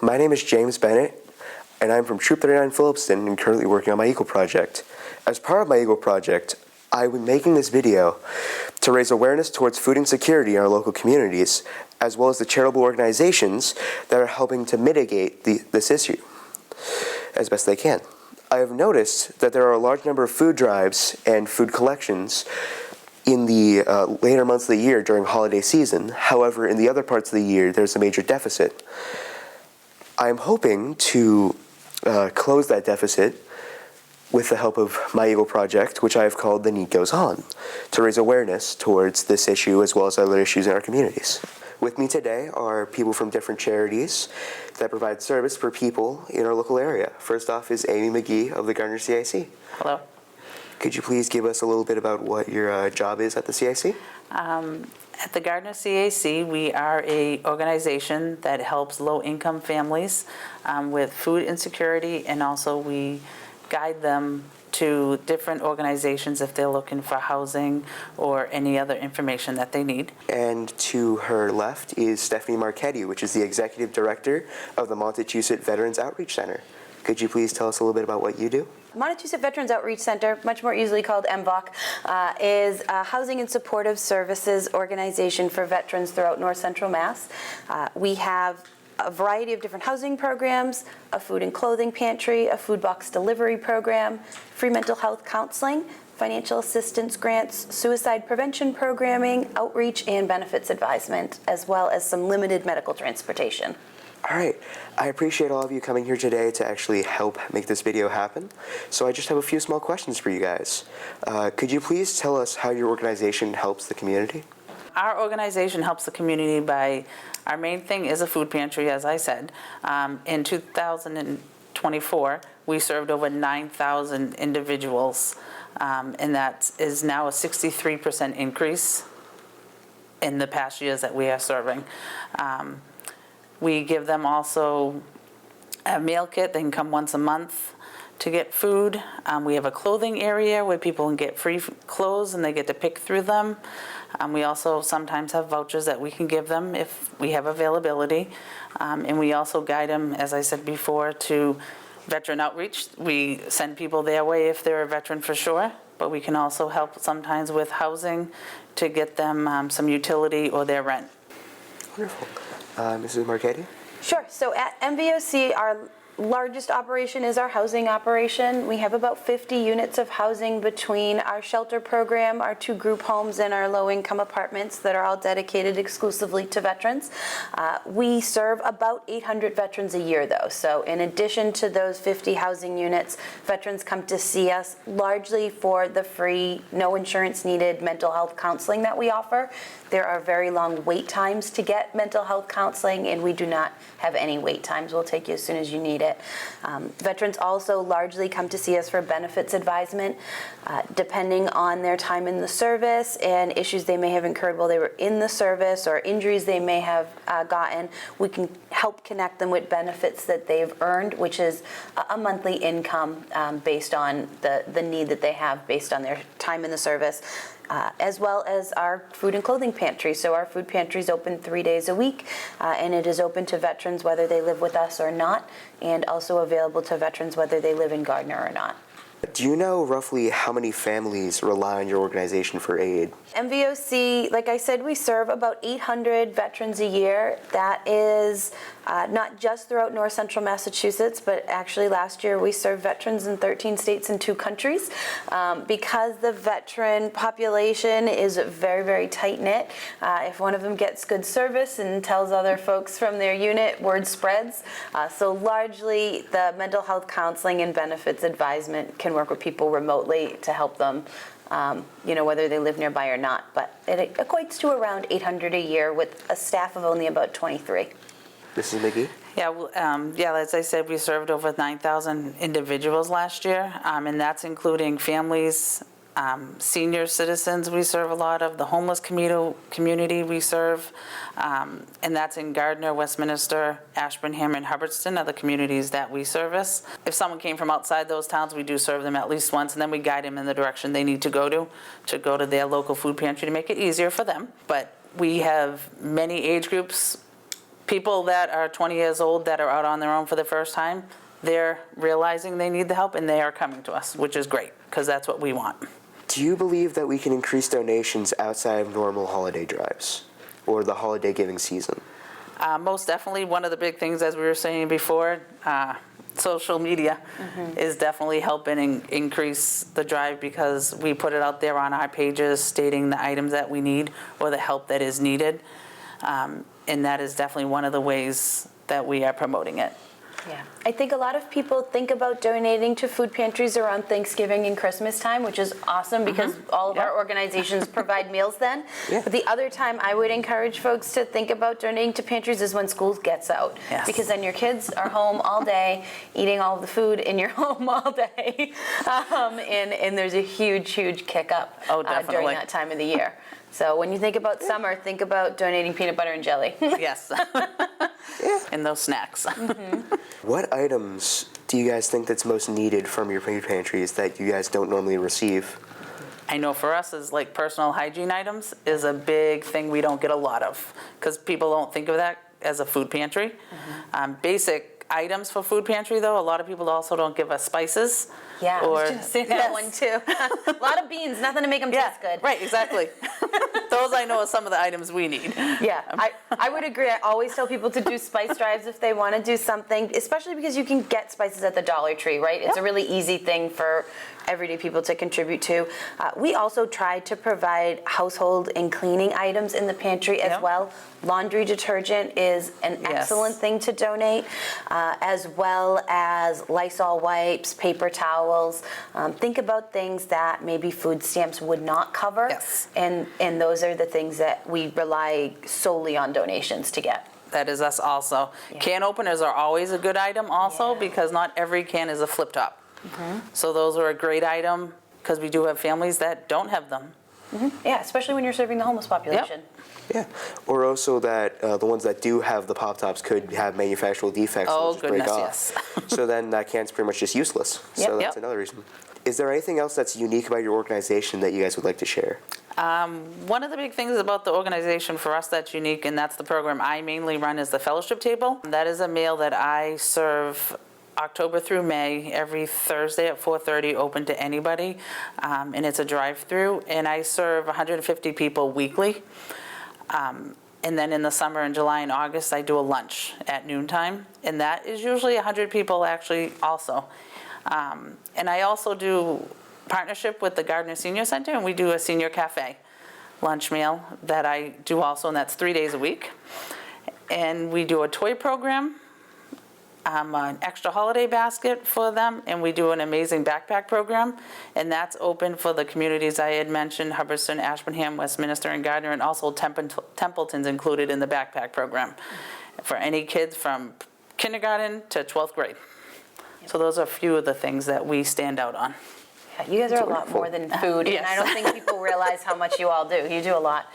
My name is James Bennett, and I'm from Troop 39 Phillipston and currently working on my Eagle Project. As part of my Eagle Project, I'm making this video to raise awareness towards food insecurity in our local communities, as well as the charitable organizations that are helping to mitigate this issue as best they can. I have noticed that there are a large number of food drives and food collections in the later months of the year during holiday season. However, in the other parts of the year, there's a major deficit. I'm hoping to close that deficit with the help of my Eagle Project, which I have called The Need Goes On, to raise awareness towards this issue as well as other issues in our communities. With me today are people from different charities that provide service for people in our local area. First off is Amy McGee of the Gardner CIC. Hello. Could you please give us a little bit about what your job is at the CIC? At the Gardner CAC, we are an organization that helps low-income families with food insecurity, and also we guide them to different organizations if they're looking for housing or any other information that they need. And to her left is Stefanie Marchetti, which is the Executive Director of the Montachusett Veterans Outreach Center. Could you please tell us a little bit about what you do? Montachusett Veterans Outreach Center, much more easily called MVOC, is a housing and supportive services organization for veterans throughout North Central Mass. We have a variety of different housing programs, a food and clothing pantry, a food box delivery program, free mental health counseling, financial assistance grants, suicide prevention programming, outreach and benefits advisement, as well as some limited medical transportation. All right, I appreciate all of you coming here today to actually help make this video happen. So I just have a few small questions for you guys. Could you please tell us how your organization helps the community? Our organization helps the community by, our main thing is a food pantry, as I said. In 2024, we served over 9,000 individuals, and that is now a 63% increase in the past years that we are serving. We give them also a meal kit. They can come once a month to get food. We have a clothing area where people can get free clothes and they get to pick through them. We also sometimes have vouchers that we can give them if we have availability. And we also guide them, as I said before, to veteran outreach. We send people their way if they're a veteran for sure, but we can also help sometimes with housing to get them some utility or their rent. Wonderful. Mrs. Marchetti? Sure. So at MVOC, our largest operation is our housing operation. We have about 50 units of housing between our shelter program, our 2 group homes, and our low-income apartments that are all dedicated exclusively to veterans. We serve about 800 veterans a year, though. So in addition to those 50 housing units, veterans come to see us largely for the free, no insurance needed mental health counseling that we offer. There are very long wait times to get mental health counseling, and we do not have any wait times. We'll take you as soon as you need it. Veterans also largely come to see us for benefits advisement, depending on their time in the service and issues they may have incurred while they were in the service or injuries they may have gotten. We can help connect them with benefits that they've earned, which is a monthly income based on the need that they have based on their time in the service. As well as our food and clothing pantry. So our food pantry is open 3 days a week, and it is open to veterans whether they live with us or not, and also available to veterans whether they live in Gardner or not. Do you know roughly how many families rely on your organization for aid? MVOC, like I said, we serve about 800 veterans a year. That is not just throughout North Central Massachusetts, but actually last year we served veterans in 13 states and 2 countries. Because the veteran population is very, very tight-knit, if one of them gets good service and tells other folks from their unit, word spreads. So largely the mental health counseling and benefits advisement can work with people remotely to help them, whether they live nearby or not. But it equates to around 800 a year with a staff of only about 23. Mrs. McGee? Yeah, as I said, we served over 9,000 individuals last year, and that's including families, senior citizens we serve a lot of, the homeless community we serve, and that's in Gardner, Westminster, Ashburnham, and Hubbardston are the communities that we service. If someone came from outside those towns, we do serve them at least once, and then we guide them in the direction they need to go to their local food pantry to make it easier for them. But we have many age groups people that are 20 years old that are out on their own for the first time, they're realizing they need the help and they are coming to us, which is great, because that's what we want. Do you believe that we can increase donations outside of normal holiday drives or the holiday giving season? Most definitely, one of the big things, as we were saying before, social media is definitely helping increase the drive, because we put it out there on our pages stating the items that we need or the help that is needed. And that is definitely one of the ways that we are promoting it. Yeah, I think a lot of people think about donating to food pantries around Thanksgiving and Christmas time, which is awesome because all of our organizations provide meals then. Yeah. But the other time I would encourage folks to think about donating to pantries is when school gets out. Yes. Because then your kids are home all day, eating all of the food in your home all day. And there's a huge kick up during that time of the year. So when you think about summer, think about donating peanut butter and jelly. Yes. And those snacks. What items do you guys think that's most needed from your food pantries that you guys don't normally receive? I know for us is like personal hygiene items is a big thing we don't get a lot of, because people don't think of that as a food pantry. Basic items for food pantry, though, a lot of people also don't give us spices. Yeah, I was going to say that Yes. one too. A lot of beans, nothing to make them taste good. Right, exactly. Those I know are some of the items we need. Yeah, I would agree. I always tell people to do spice drives if they want to do something, especially because you can get spices at the Dollar Tree, right? It's a really easy thing for everyday people to contribute to. We also try to provide household and cleaning items in the pantry as well. Laundry detergent is an excellent thing to donate, as well as Lysol wipes, paper towels. Think about things that maybe food stamps would not cover. Yes. And those are the things that we rely solely on donations to get. That is us also. Yeah. Can openers are always a good item also, because not every can is a flip top. So those are a great item, because we do have families that don't have them. Yeah, especially when you're serving the homeless population. Yeah, or also that the ones that do have the pop tops could have manufactural defects Oh, and just break goodness, off. yes. So then that can's pretty much just useless. So that's another reason. Is there anything else that's unique about your organization that you guys would like to share? One of the big things about the organization for us that's unique, and that's the program I mainly run, is the fellowship table. That is a meal that I serve October through May, every Thursday at 4:30, open to anybody. And it's a drive-through, and I serve 150 people weekly. And then in the summer, in July and August, I do a lunch at noontime, and that is usually 100 people actually also. And I also do partnership with the Gardner Senior Center, and we do a senior cafe lunch meal that I do also, and that's 3 days a week. And we do a toy program, an extra holiday basket for them, and we do an amazing backpack program, and that's open for the communities I had mentioned, Hubbardston, Ashburnham, Westminster, and Gardner, and also Templeton's included in the backpack program for any kids from kindergarten to 12th grade. So those are a few of the things that we stand out on. Yeah, you guys are a lot more than food, and I don't think people realize how much you all do. You do a lot.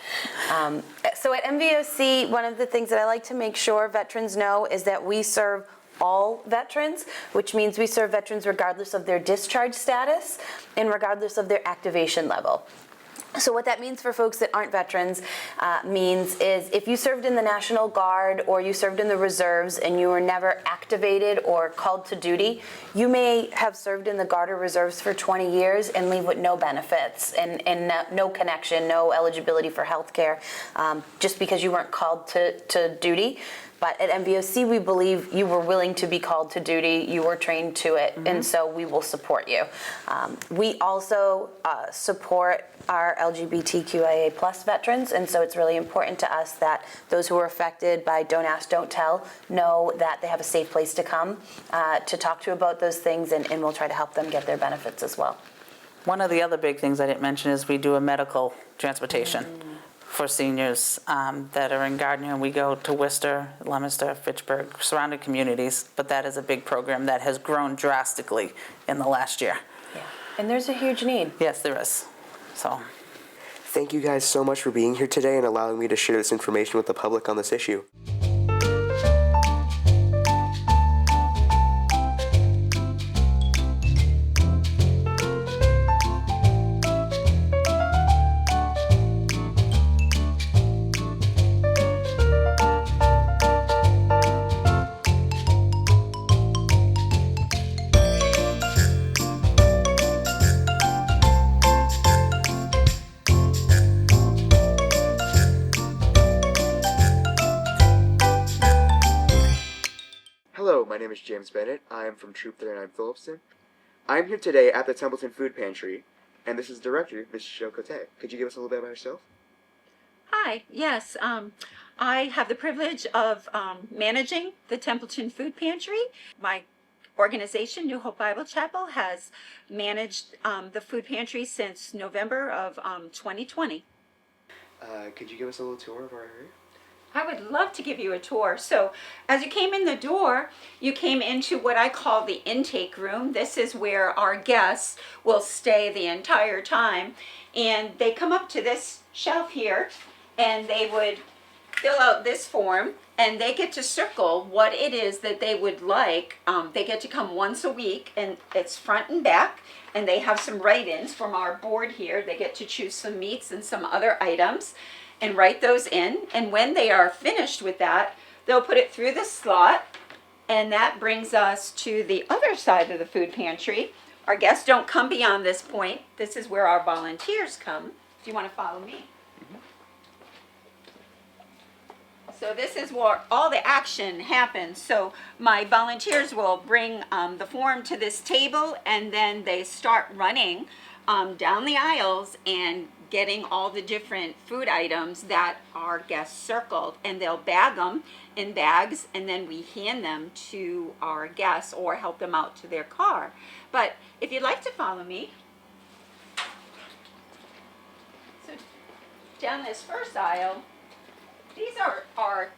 So at MVOC, one of the things that I like to make sure veterans know is that we serve all veterans, which means we serve veterans regardless of their discharge status and regardless of their activation level. So what that means for folks that aren't veterans means is if you served in the National Guard or you served in the reserves and you were never activated or called to duty, you may have served in the Guard or reserves for 20 years and leave with no benefits and no connection, no eligibility for health care, just because you weren't called to duty. But at MVOC, we believe you were willing to be called to duty, you were trained to it, and so we will support you. We also support our LGBTQIA+ veterans, and so it's really important to us that those who are affected by Don't Ask, Don't Tell know that they have a safe place to come to talk to about those things, and we'll try to help them get their benefits as well. One of the other big things I didn't mention is we do a medical transportation for seniors that are in Gardner, and we go to Worcester, Leominster, Fitchburg, surrounding communities, but that is a big program that has grown drastically in the last year. Yeah. And there's a huge need. Yes, there is. So, Thank you guys so much for being here today and allowing me to share this information with the public on this issue. name is James Bennett. I am from Troop 39 Phillipston. I'm here today at the Templeton Food Pantry, and this is Director, Mrs. Cote. Could you give us a little bit about yourself? Hi, yes, I have the privilege of managing the Templeton Food Pantry. My organization, New Hope Bible Chapel, has managed the food pantry since November of 2020. Could you give us a little tour of our area? I would love to give you a tour. So as you came in the door, you came into what I call the intake room. This is where our guests will stay the entire time. And they come up to this shelf here and they would fill out this form and they get to circle what it is that they would like. They get to come once a week and it's front and back, and they have some write-ins from our board here. They get to choose some meats and some other items and write those in, and when they are finished with that, they'll put it through the slot, and that brings us to the other side of the food pantry. Our guests don't come beyond this point. This is where our volunteers come, if you want to follow me. So this is where all the action happens. So my volunteers will bring the form to this table, and then they start running down the aisles and getting all the different food items that our guests circled, and they'll bag them in bags, and then we hand them to our guests or help them out to their car. But if you'd like to follow me, so down this first aisle, these are our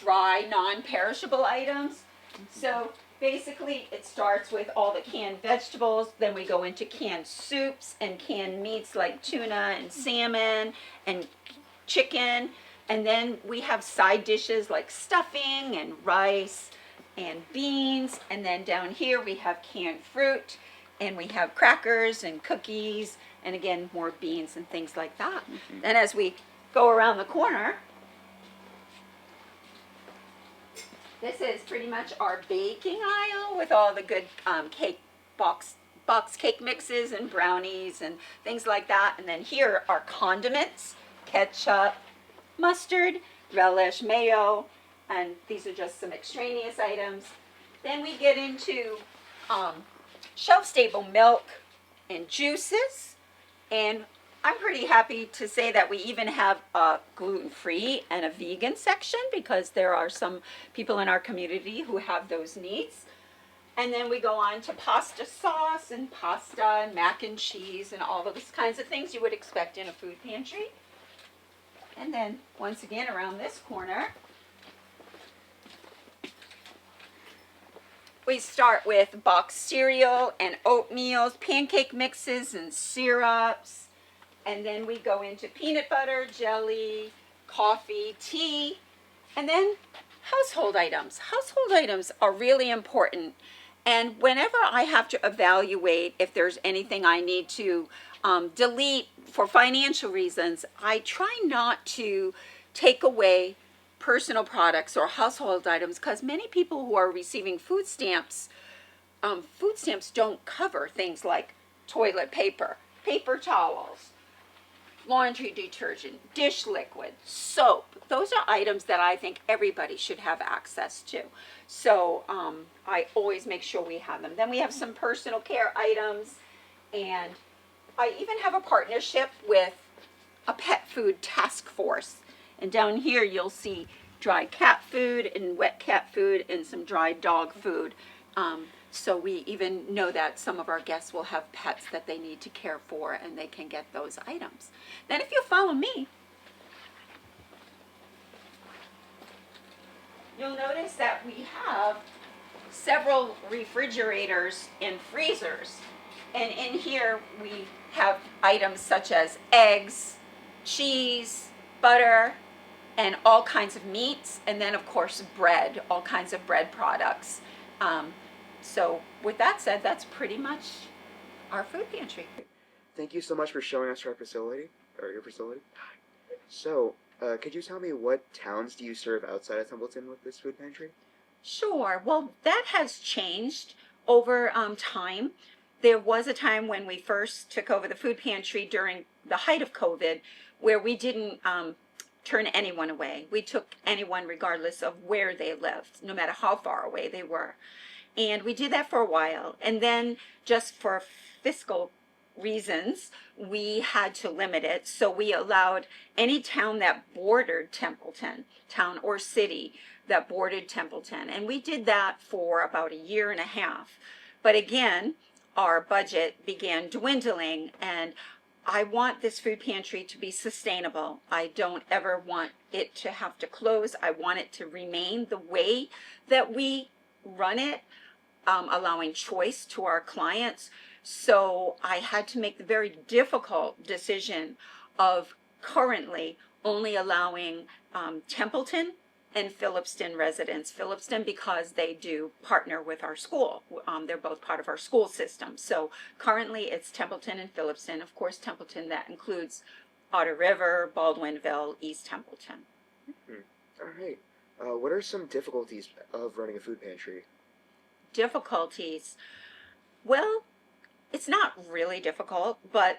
dry, non-perishable items. So basically, it starts with all the canned vegetables, then we go into canned soups and canned meats like tuna and salmon and chicken, and then we have side dishes like stuffing and rice and beans, and then down here we have canned fruit, and we have crackers and cookies, and again, more beans and things like that. And as we go around the corner, this is pretty much our baking aisle with all the good cake box cake mixes and brownies and things like that. And then here are condiments, ketchup, mustard, relish, mayo, and these are just some extraneous items. Then we get into shelf-stable milk and juices, and I'm pretty happy to say that we even have a gluten-free and a vegan section because there are some people in our community who have those needs. And then we go on to pasta sauce and pasta and mac and cheese and all those kinds of things you would expect in a food pantry. And then once again around this corner, we start with boxed cereal and oatmeals, pancake mixes and syrups. And then we go into peanut butter, jelly, coffee, tea, and then household items. Household items are really important. And whenever I have to evaluate if there's anything I need to delete for financial reasons, I try not to take away personal products or household items because many people who are receiving food stamps don't cover things like toilet paper, paper towels, laundry detergent, dish liquid, soap. Those are items that I think everybody should have access to. So I always make sure we have them. Then we have some personal care items, and I even have a partnership with a pet food task force. And down here you'll see dry cat food and wet cat food and some dry dog food. So we even know that some of our guests will have pets that they need to care for, and they can get those items. Then if you follow me, you'll notice that we have several refrigerators and freezers. And in here we have items such as eggs, cheese, butter, and all kinds of meats, and then of course bread, all kinds of bread products. So with that said, that's pretty much our food pantry. Thank you so much for showing us our facility, or your facility. So, could you tell me what towns do you serve outside of Templeton with this food pantry? Sure. Well, that has changed over time. There was a time when we first took over the food pantry during the height of COVID where we didn't turn anyone away. We took anyone regardless of where they lived, no matter how far away they were. And we did that for a while. And then just for fiscal reasons, we had to limit it. So we allowed any town that bordered Templeton, town or city that bordered Templeton. And we did that for about a year and a half. But again, our budget began dwindling, and I want this food pantry to be sustainable. I don't ever want it to have to close. I want it to remain the way that we run it, allowing choice to our clients. So I had to make the very difficult decision of currently only allowing Templeton and Phillipston residents. Phillipston because they do partner with our school. They're both part of our school system. So currently it's Templeton and Phillipston. Of course, Templeton, that includes Otter River, Baldwinville, East Templeton. All right. What are some difficulties of running a food pantry? Difficulties. Well, it's not really difficult, but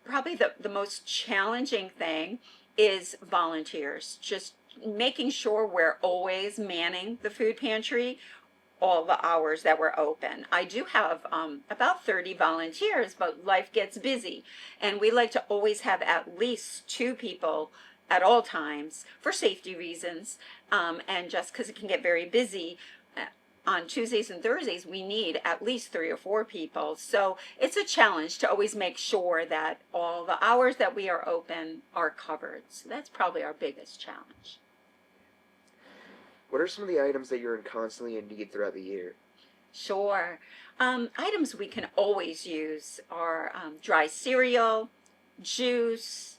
probably the most challenging thing is volunteers. Just making sure we're always manning the food pantry all the hours that we're open. I do have about 30 volunteers, but life gets busy, and we like to always have at least 2 people at all times for safety reasons, and just because it can get very busy. On Tuesdays and Thursdays, we need at least 3 or 4 people. So it's a challenge to always make sure that all the hours that we are open are covered. So that's probably our biggest challenge. What are some of the items that you're constantly in need throughout the year? Sure. Items we can always use are dry cereal, juice,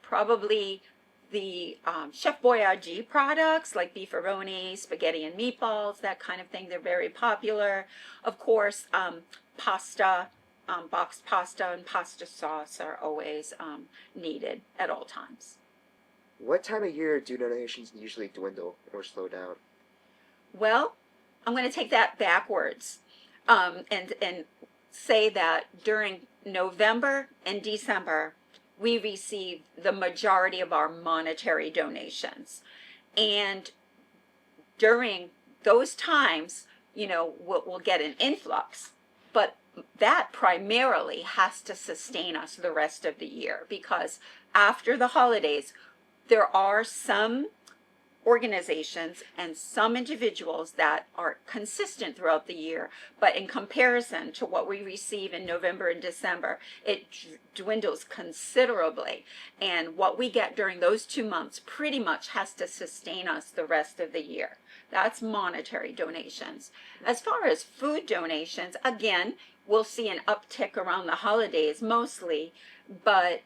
probably the Chef Boyardee products like beefaroni, spaghetti and meatballs, that kind of thing. They're very popular. Of course, pasta, boxed pasta and pasta sauce are always needed at all times. What time of year do donations usually dwindle or slow down? Well, I'm going to take that backwards and say that during November and December, we receive the majority of our monetary donations. And during those times, we'll get an influx, but that primarily has to sustain us the rest of the year, because after the holidays, there are some organizations and some individuals that are consistent throughout the year, but in comparison to what we receive in November and December, it dwindles considerably. And what we get during those 2 months pretty much has to sustain us the rest of the year. That's monetary donations. As far as food donations, again, we'll see an uptick around the holidays mostly, but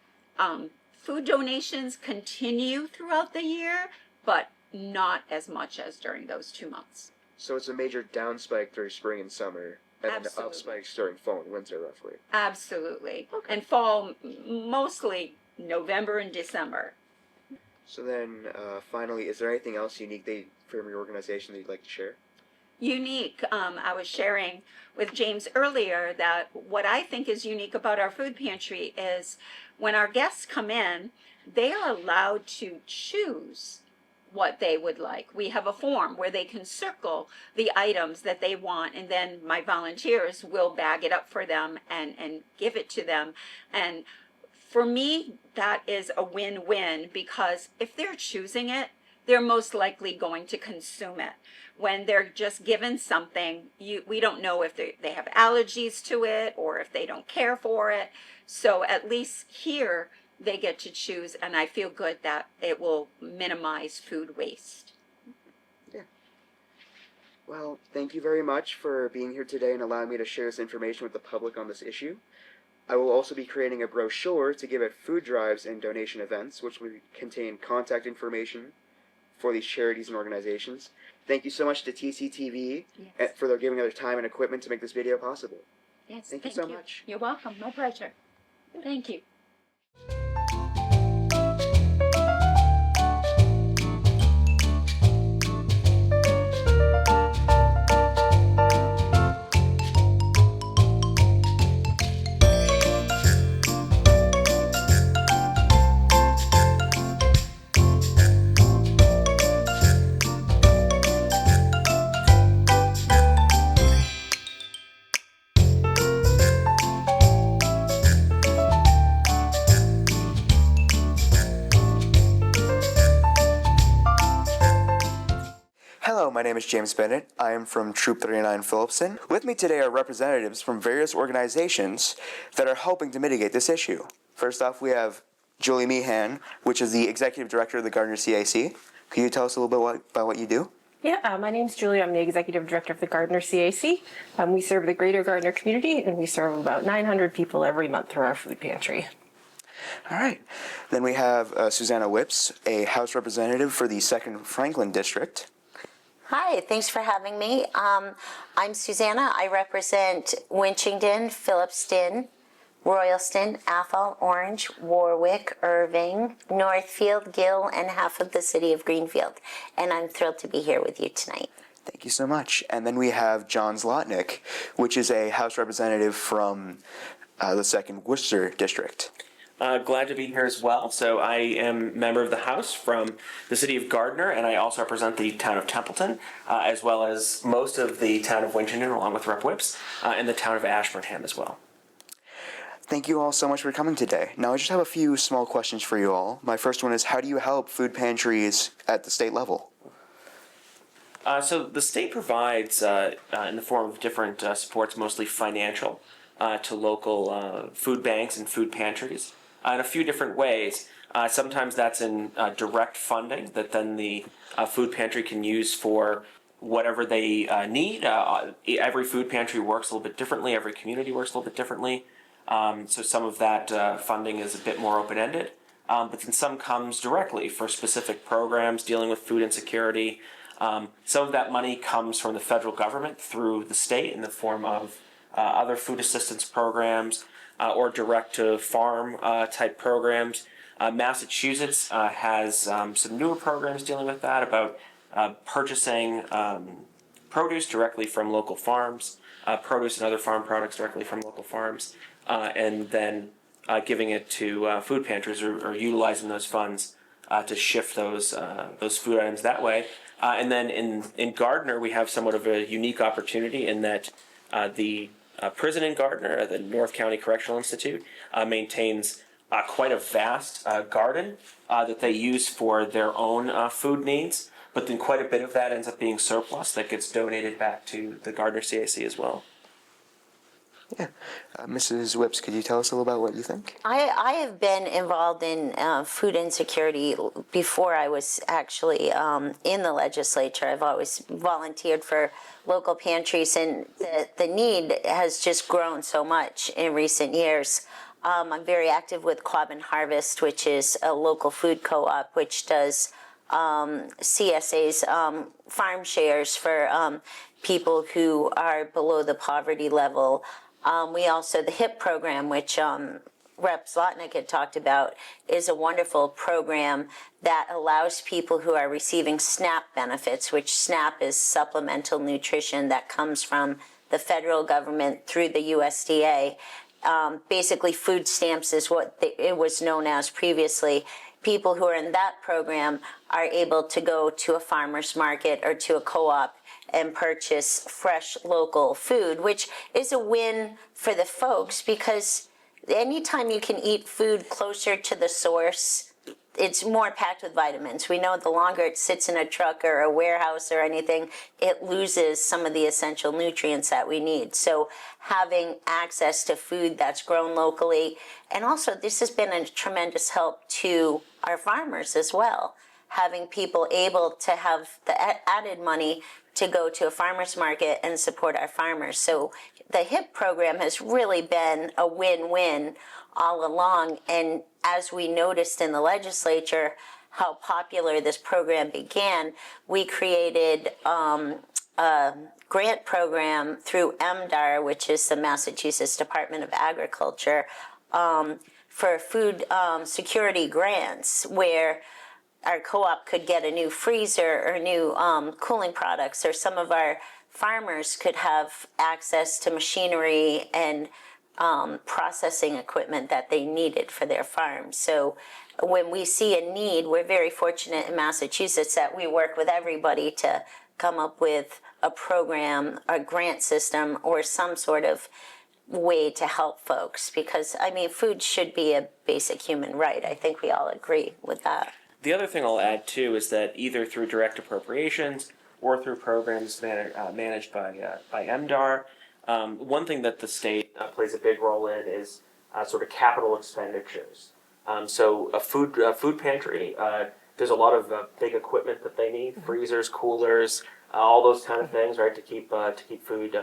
food donations continue throughout the year, but not as much as during those 2 months. So it's a major down spike during spring and summer, and then Absolutely. up spikes during fall and winter, roughly. Absolutely. Okay. And fall, mostly November and December. So then, finally, is there anything else unique from your organization that you'd like to share? Unique. I was sharing with James earlier that what I think is unique about our food pantry is when our guests come in, they are allowed to choose what they would like. We have a form where they can circle the items that they want, and then my volunteers will bag it up for them and give it to them. And for me, that is a win-win, because if they're choosing it, they're most likely going to consume it. When they're just given something, we don't know if they have allergies to it or if they don't care for it. So at least here, they get to choose, and I feel good that it will minimize food waste. Yeah. Well, thank you very much for being here today and allowing me to share this information with the public on this issue. I will also be creating a brochure to give at food drives and donation events, which will contain contact information for these charities and organizations. Thank you so much to TCTV Yes. for their giving their time and equipment to make this video possible. Yes, Thank you so much. You're welcome. My pleasure. Thank you. my name is James Bennett. I am from Troop 39 Phillipston. With me today are representatives from various organizations that are helping to mitigate this issue. First off, we have Julie Meehan, which is the Executive Director of the Gardner CAC. Can you tell us a little bit about what you do? Yeah, my name's Julie. I'm the Executive Director of the Gardner CAC. We serve the Greater Gardner community, and we serve about 900 people every month through our food pantry. All right. Then we have Susannah Whips, a House Representative for the 2nd Franklin District. Hi, thanks for having me. I'm Susannah. I represent Winchington, Phillipston, Royalston, Athol, Orange, Warwick, Irving, Northfield, Gill, and half of the city of Greenfield. And I'm thrilled to be here with you tonight. Thank you so much. And then we have John Zlotnik, which is a House Representative from the 2nd Worcester District. Glad to be here as well. So I am a member of the House from the city of Gardner, and I also represent the town of Templeton, as well as most of the town of Winchington, along with Rep. Whips, and the town of Ashburnham as well. Thank you all so much for coming today. Now, I just have a few small questions for you all. My first one is, how do you help food pantries at the state level? So the state provides, in the form of different supports, mostly financial, to local food banks and food pantries in a few different ways. Sometimes that's in direct funding that then the food pantry can use for whatever they need. Every food pantry works a little bit differently. Every community works a little bit differently. So some of that funding is a bit more open-ended, but then some comes directly for specific programs dealing with food insecurity. Some of that money comes from the federal government through the state in the form of other food assistance programs or direct-to-farm type programs. Massachusetts has some newer programs dealing with that about purchasing produce directly from local farms, produce and other farm products directly from local farms. And then giving it to food pantries or utilizing those funds to shift those food items that way. And then in Gardner, we have somewhat of a unique opportunity in that the prison in Gardner, the North County Correctional Institute, maintains quite a vast garden that they use for their own food needs. But then quite a bit of that ends up being surplus that gets donated back to the Gardner CAC as well. Yeah. Mrs. Whips, could you tell us a little about what you think? I have been involved in food insecurity before I was actually in the legislature. I've always volunteered for local pantries, and the need has just grown so much in recent years. I'm very active with Quabbin Harvest, which is a local food co-op, which does CSA's farm shares for people who are below the poverty level. We also, the HIP program, which Rep. Zlotnik had talked about, is a wonderful program that allows people who are receiving SNAP benefits, which SNAP is supplemental nutrition that comes from the federal government through the USDA. Basically, food stamps is what it was known as previously. People who are in that program are able to go to a farmer's market or to a co-op and purchase fresh local food, which is a win for the folks, because anytime you can eat food closer to the source, it's more packed with vitamins. We know the longer it sits in a truck or a warehouse or anything, it loses some of the essential nutrients that we need. So having access to food that's grown locally, and also this has been a tremendous help to our farmers as well, having people able to have the added money to go to a farmer's market and support our farmers. So the HIP program has really been a win-win all along. And as we noticed in the legislature how popular this program began, we created a grant program through MDAR, which is the Massachusetts Department of Agriculture, for food security grants, where our co-op could get a new freezer or new cooling products, or some of our farmers could have access to machinery and processing equipment that they needed for their farms. So when we see a need, we're very fortunate in Massachusetts that we work with everybody to come up with a program, a grant system, or some sort of way to help folks. Because, I mean, food should be a basic human right. I think we all agree with that. The other thing I'll add, too, is that either through direct appropriations or through programs managed by MDAR. One thing that the state plays a big role in is sort of capital expenditures. So a food pantry, there's a lot of big equipment that they need: freezers, coolers, all those kind of things, right, to keep food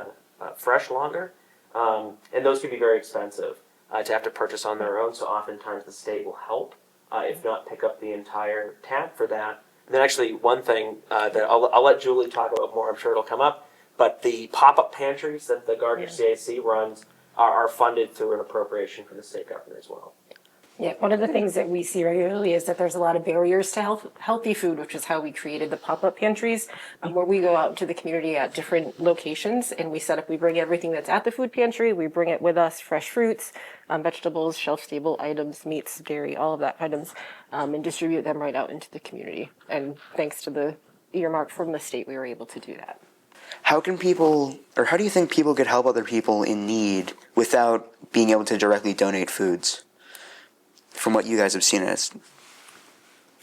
fresh longer. And those can be very expensive to have to purchase on their own. So oftentimes the state will help, if not pick up the entire tab for that. And then actually one thing that I'll let Julie talk about more. I'm sure it'll come up. But the pop-up pantries that the Gardner CAC runs are funded through an appropriation from the state government as well. Yeah, one of the things that we see regularly is that there's a lot of barriers to healthy food, which is how we created the pop-up pantries, where we go out to the community at different locations and we bring everything that's at the food pantry, we bring it with us, fresh fruits, vegetables, shelf-stable items, meats, dairy, all of that items, and distribute them right out into the community. And thanks to the earmark from the state, we were able to do that. How do you think people could help other people in need without being able to directly donate foods? From what you guys have seen as,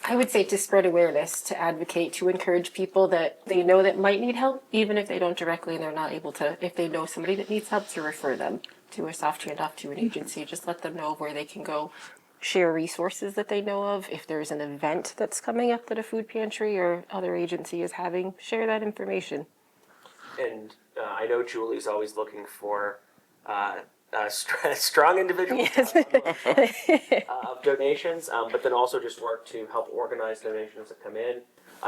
I would say to spread awareness, to advocate, to encourage people that they know that might need help, even if they don't directly and they're not able to, if they know somebody that needs help, to refer them to a soft handoff to an agency. Just let them know where they can go, share resources that they know of. If there's an event that's coming up that a food pantry or other agency is having, share that information. And I know Julie's always looking for strong individuals of donations, but then also just work to help organize donations that come in.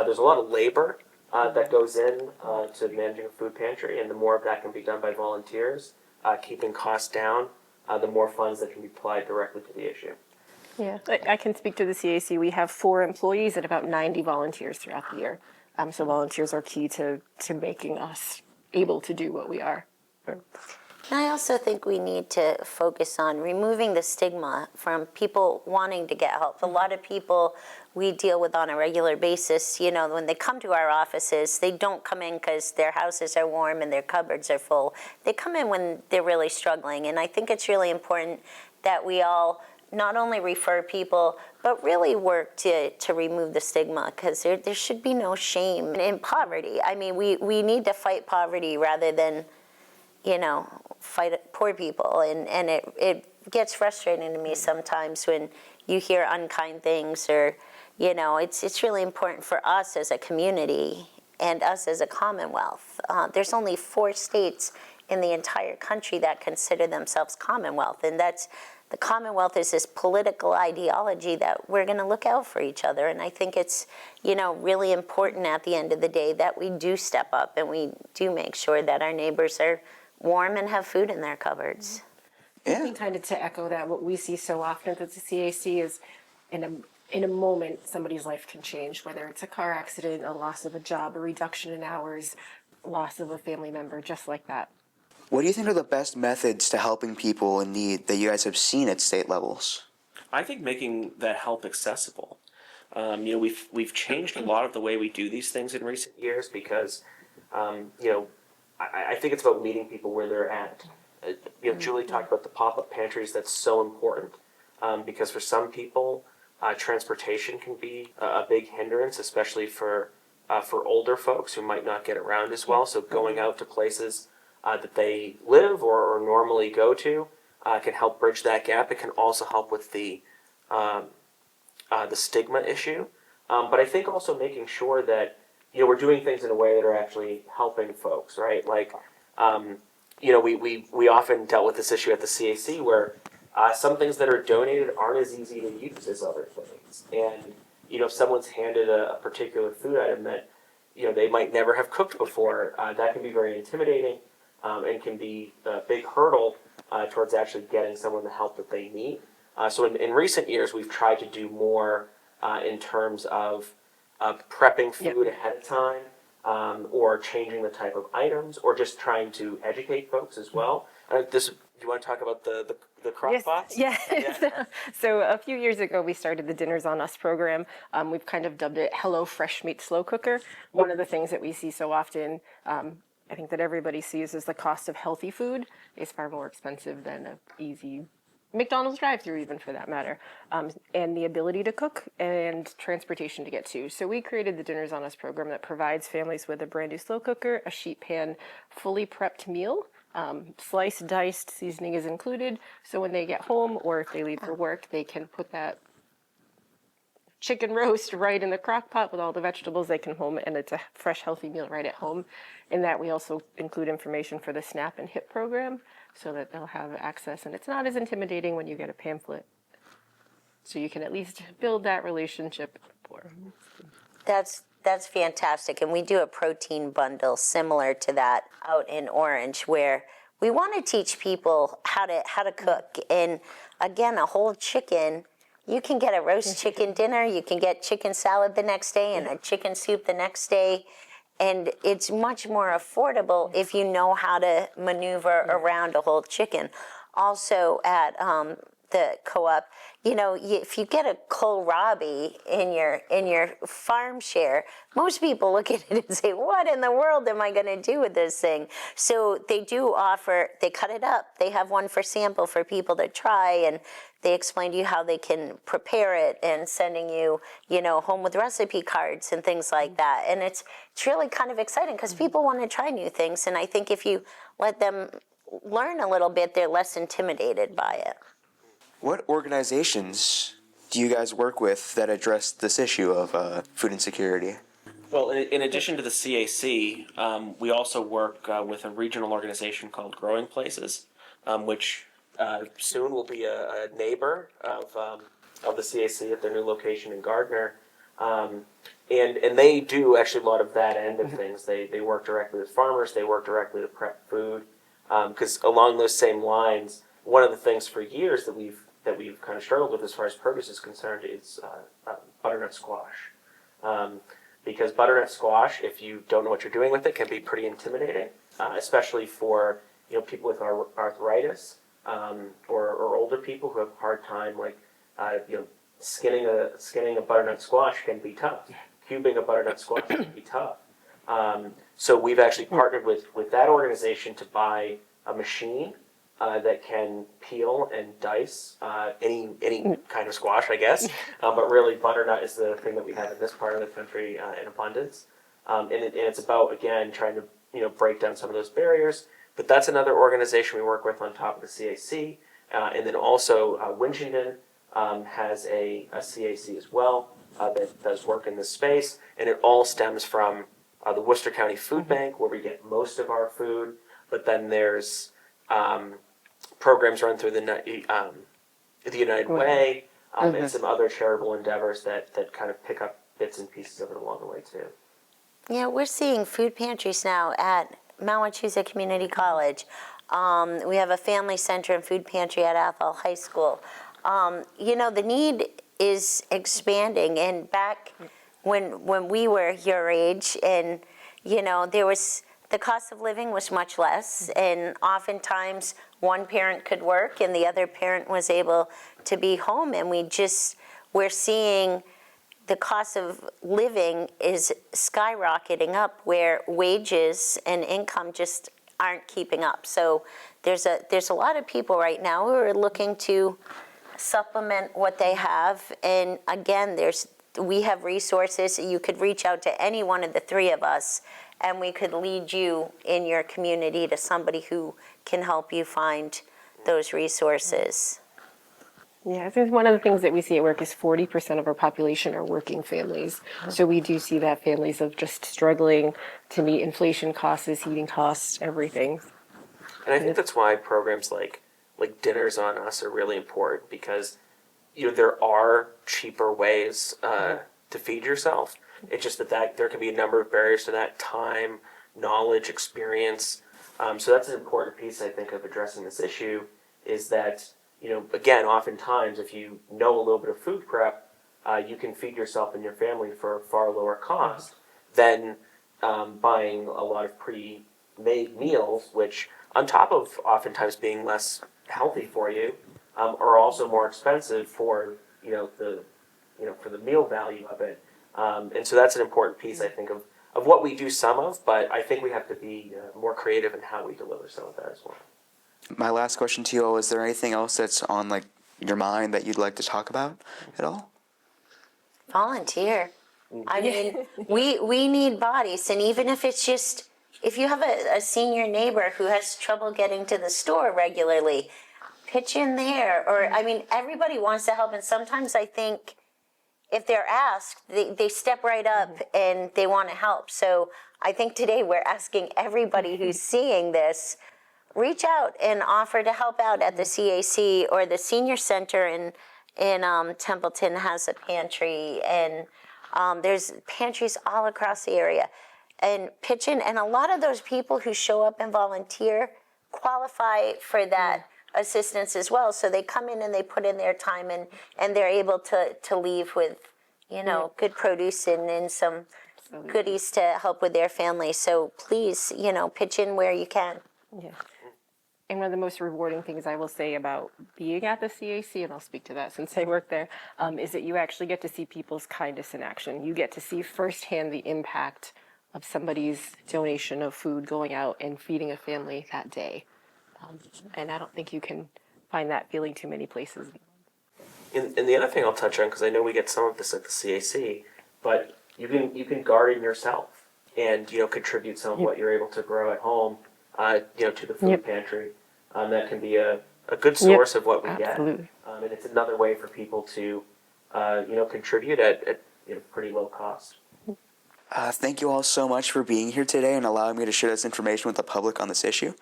There's a lot of labor that goes in to managing a food pantry, and the more of that can be done by volunteers, keeping costs down, the more funds that can be applied directly to the issue. Yeah, I can speak to the CAC. We have 4 employees and about 90 volunteers throughout the year. So volunteers are key to making us able to do what we are. And I also think we need to focus on removing the stigma from people wanting to get help. A lot of people we deal with on a regular basis, you know, when they come to our offices, they don't come in because their houses are warm and their cupboards are full. They come in when they're really struggling. And I think it's really important that we all not only refer people, but really work to remove the stigma, because there should be no shame in poverty. I mean, we need to fight poverty rather than, you know, fight poor people. And it gets frustrating to me sometimes when you hear unkind things, or, you know, it's really important for us as a community and us as a Commonwealth. There's only 4 states in the entire country that consider themselves Commonwealth, and the Commonwealth is this political ideology that we're going to look out for each other. And I think it's, you know, really important at the end of the day that we do step up and we do make sure that our neighbors are warm and have food in their cupboards. I think kind of to echo that, what we see so often at the CAC is in a moment, somebody's life can change, whether it's a car accident, a loss of a job, a reduction in hours, loss of a family member, just like that. what do you think are the best methods to helping people in need that you guys have seen at state levels? I think making that help accessible. You know, we've changed a lot of the way we do these things in recent years because, you know, I think it's about meeting people where they're at. You know, Julie talked about the pop-up pantries. That's so important because for some people, transportation can be a big hindrance, especially for older folks who might not get around as well. So going out to places that they live or normally go to can help bridge that gap. It can also help with the stigma issue. But I think also making sure that, you know, we're doing things in a way that are actually helping folks, right? Like, you know, we often dealt with this issue at the CAC where some things that are donated aren't as easy to use as other things. And, you know, if someone's handed a particular food item that, you know, they might never have cooked before, that can be very intimidating and can be a big hurdle towards actually getting someone the help that they need. So in recent years, we've tried to do more in terms of prepping food ahead of time, or changing the type of items, or just trying to educate folks as well. Do you want to talk about the crock pots? Yes. Yeah. So a few years ago, we started the Dinners on Us program. We've kind of dubbed it Hello Fresh Meat Slow Cooker. One of the things that we see so often, I think that everybody sees, is the cost of healthy food is far more expensive than an easy McDonald's drive-through even for that matter, and the ability to cook and transportation to get to. So we created the Dinners on Us program that provides families with a brand new slow cooker, a sheet pan, fully prepped meal. Sliced, diced, seasoning is included. So when they get home or if they leave for work, they can put that chicken roast right in the crock pot with all the vegetables they can home, and it's a fresh, healthy meal right at home. In that, we also include information for the SNAP and HIP program so that they'll have access, and it's not as intimidating when you get a pamphlet. So you can at least build that relationship for. That's fantastic, and we do a protein bundle similar to that out in Orange, where we want to teach people how to cook. And again, a whole chicken. You can get a roast chicken dinner, you can get chicken salad the next day and a chicken soup the next day. And it's much more affordable if you know how to maneuver around a whole chicken. Also at the co-op, if you get a kohlrabi in your farm share, most people look at it and say, what in the world am I going to do with this thing? So they do offer, they cut it up. They have one for sample for people to try, and they explain to you how they can prepare it and sending you, home with recipe cards and things like that. And it's really kind of exciting because people want to try new things. And I think if you let them learn a little bit, they're less intimidated by it. What organizations do you guys work with that address this issue of food insecurity? Well, in addition to the CAC, we also work with a regional organization called Growing Places, which soon will be a neighbor of the CAC at their new location in Gardner. And they do actually a lot of that end of things. They work directly with farmers. They work directly to prep food. Because along those same lines, one of the things for years that we've kind of struggled with as far as produce is concerned is butternut squash. Because butternut squash, if you don't know what you're doing with it, can be pretty intimidating, especially for people with arthritis or older people who have a hard time, skinning a butternut squash can be tough. Cubing a butternut squash can be tough. So we've actually partnered with that organization to buy a machine that can peel and dice any kind of squash, I guess. But really, butternut is the thing that we have in this part of the country in abundance. And it's about, again, trying to break down some of those barriers. But that's another organization we work with on top of the CAC. And then also Winchendon has a CAC as well that does work in this space. And it all stems from the Worcester County Food Bank, where we get most of our food. But then there's programs run through the United Way and some other charitable endeavors that kind of pick up bits and pieces of it along the way too. Yeah, we're seeing food pantries now at Montachusett Community College. We have a family center and food pantry at Athol High School. The need is expanding, and back when we were your age, and there was the cost of living was much less, and oftentimes one parent could work and the other parent was able to be home, and we're seeing the cost of living is skyrocketing up, where wages and income just aren't keeping up. So there's a lot of people right now who are looking to supplement what they have, and again, we have resources. You could reach out to any one of the three of us, and we could lead you in your community to somebody who can help you find those resources. Yeah, I think one of the things that we see at work is 40% of our population are working families. So we do see that families of just struggling to meet inflation costs, heating costs, everything. And I think that's why programs like Dinners on Us are really important, because there are cheaper ways to feed yourself. It's just that there can be a number of barriers to that: time, knowledge, experience. So that's an important piece, I think, of addressing this issue, is that, again, oftentimes if you know a little bit of food prep, you can feed yourself and your family for a far lower cost than buying a lot of pre-made meals, which, on top of oftentimes being less healthy for you, are also more expensive for for the meal value of it. And so that's an important piece, I think, of what we do some of, but I think we have to be more creative in how we deliver some of that as well. My last question to you all, is there anything else that's on like your mind that you'd like to talk about at all? Volunteer. I mean, we need bodies, and even if it's just, if you have a senior neighbor who has trouble getting to the store regularly, pitch in there. Or, I mean, everybody wants to help, and sometimes I think if they're asked, they step right up and they want to help. So I think today we're asking everybody who's seeing this, reach out and offer to help out at the CAC, or the senior center in Templeton has a pantry, and there's pantries all across the area. And pitch in, and a lot of those people who show up and volunteer qualify for that assistance as well. So they come in and they put in their time, and they're able to leave with, good produce and some goodies to help with their family. So please, pitch in where you can. Yeah. And one of the most rewarding things I will say about being at the CAC, and I'll speak to that since I work there, is that you actually get to see people's kindness in action. You get to see firsthand the impact of somebody's donation of food going out and feeding a family that day. And I don't think you can find that feeling too many places. And the other thing I'll touch on, because I know we get some of this at the CAC, but you can garden yourself and contribute some of what you're able to grow at home, to the food pantry. That can be a good source of what we Absolutely. get, and it's another way for people to contribute at pretty low cost. Thank you all so much for being here today and allowing me to share this information with the public on this issue.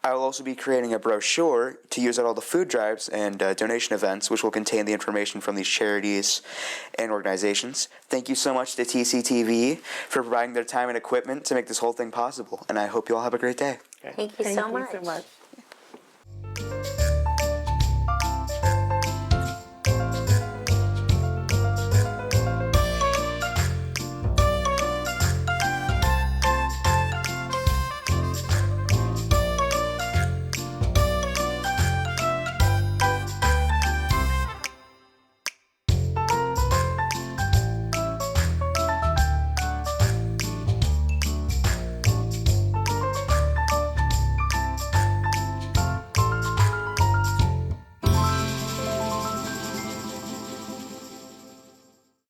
I will also be creating a brochure to use at all the food drives and donation events, which will contain the information from these charities and organizations. Thank you so much to TCTV for providing their time and equipment to make this whole thing possible, and I hope you all have a great day. Thank you so much.